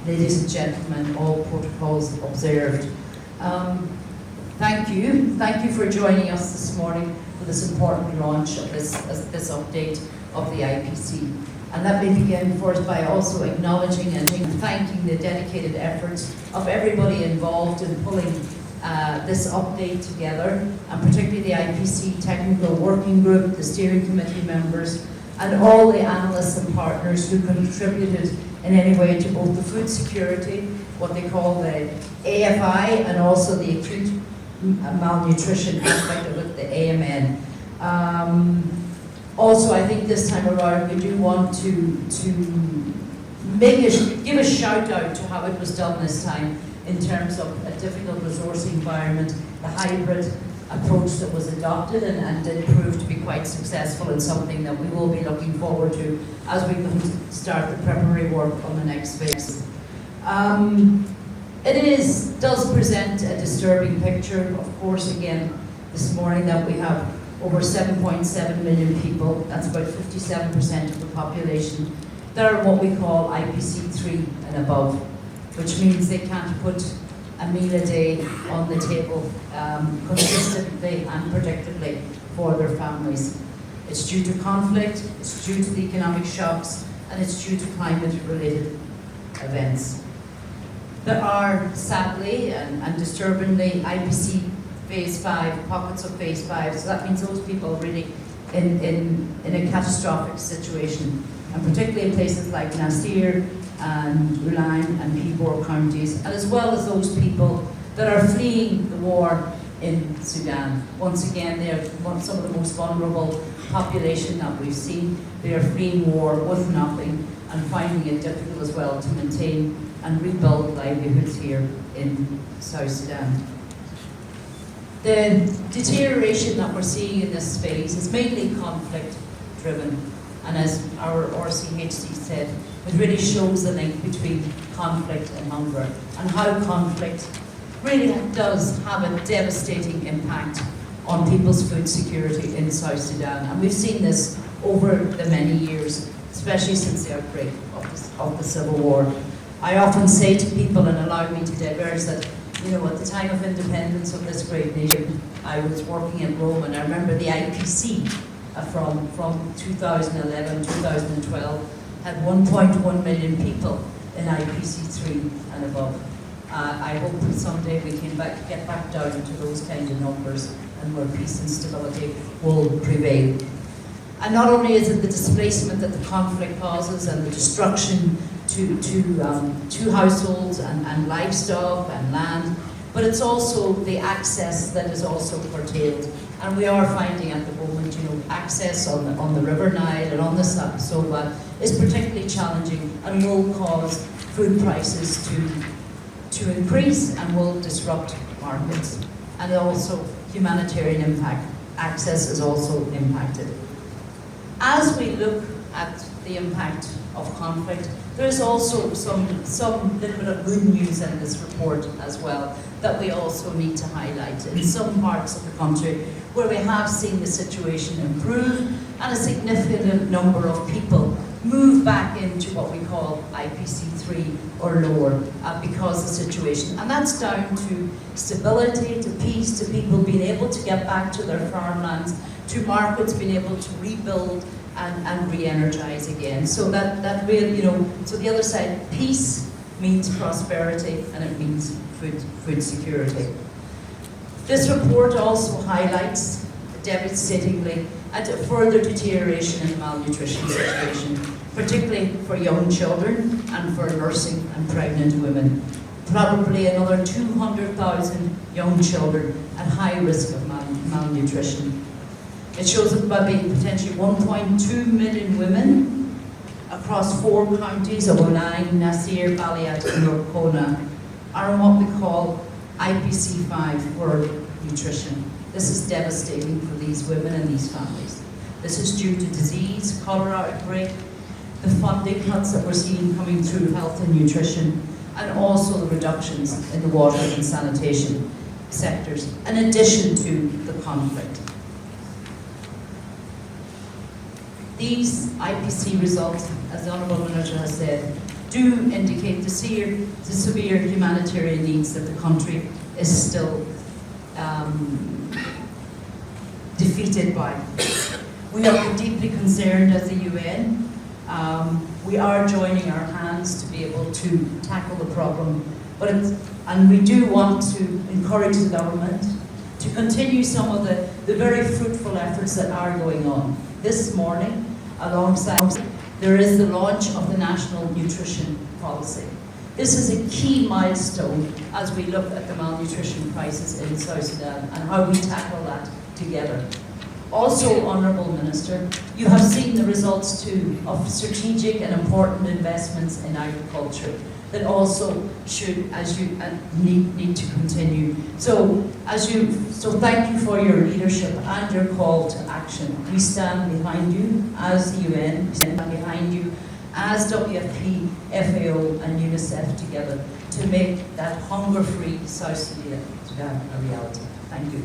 Ladies and gentlemen, all protocols observed. Thank you for joining us this morning for this important launch of this update of the IPC. And let me begin first by also acknowledging and thanking the dedicated efforts of everybody involved in pulling this update together, and particularly the IPC Technical Working Group, the Steering Committee members, and all the analysts and partners who contributed in any way to both the food security, what they call the AFI, and also the acute malnutrition aspect of it, the AMN. Also, I think this time around we do want to give a shout out to how it was done this time in terms of a difficult resourcing environment, the hybrid approach that was adopted and did prove to be quite successful, and something that we will be looking forward to as we start the preparatory work on the next phase. It does present a disturbing picture, of course, again, this morning, that we have over 7.7 million people, that's about 57% of the population, that are what we call IPC 3 and above, which means they can't put a meal a day on the table consistently and predictably for their families. It's due to conflict, it's due to the economic shocks, and it's due to climate-related events. There are, sadly and disturbingly, IPC Phase 5, pockets of Phase 5, so that means those people are really in a catastrophic situation, and particularly in places like Nasir and Ulan and Pibor counties, and as well as those people that are fleeing the war in Sudan. Once again, they are some of the most vulnerable population that we've seen. They are fleeing war with nothing and finding it difficult as well to maintain and rebuild livelihoods here in South Sudan. The deterioration that we're seeing in this phase is mainly conflict driven, and as our RCHC said, it really shows the link between conflict and hunger, and how conflict really does have a devastating impact on people's food security in South Sudan. And we've seen this over the many years, especially since the outbreak of the civil war. I often say to people, and allow me to diverge, that at the time of independence of this great nation, I was working in Rome, and I remember the IPC from 2011, 2012, had 1.1 million people in IPC 3 and above. I hope that someday we can get back down to those kind of numbers, and where peace and stability will prevail. And not only is it the displacement that the conflict causes and the destruction to households and livestock and land, but it's also the access that is also curtailed. And we are finding at the moment, access on the River Nile and on the Soba is particularly challenging, and will cause food prices to increase and will disrupt markets. And also humanitarian impact. Access is also impacted. As we look at the impact of conflict, there's also some little bit of good news in this report as well that we also need to highlight. In some parts of the country where we have seen the situation improve and a significant number of people move back into what we call IPC 3 or lower because of the situation. And that's down to stability, to peace, to people being able to get back to their farmlands, to markets being able to rebuild and re-energize again. So that really, so the other side, peace means prosperity, and it means food security. This report also highlights devastatingly a further deterioration in the malnutrition situation, particularly for young children and for nursing and pregnant women. Probably another 200,000 young children at high risk of malnutrition. It shows that maybe potentially 1.2 million women across 4 counties of Ulan, Nasir, Baliyat and Norkona are in what we call IPC 5 for nutrition. This is devastating for these women and these families. This is due to disease, cholera outbreak, the funding cuts that we're seeing coming through health and nutrition, and also the reductions in the water and sanitation sectors, in addition to the conflict. These IPC results, as the Honourable Minister has said, do indicate the severe humanitarian needs that the country is still defeated by. We are deeply concerned as the UN. We are joining our hands to be able to tackle the problem, and we do want to encourage the government to continue some of the very fruitful efforts that are going on. This morning, alongside, there is the launch of the National Nutrition Policy. This is a key milestone as we look at the malnutrition crisis in South Sudan and how we tackle that together. Also, Honourable Minister, you have seen the results too of strategic and important investments in agriculture that also should, as you need to continue. So thank you for your leadership and your call to action. We stand behind you as the UN, we stand behind you as WFP, FAO and UNICEF together to make that hunger-free South Sudan a reality. Thank you.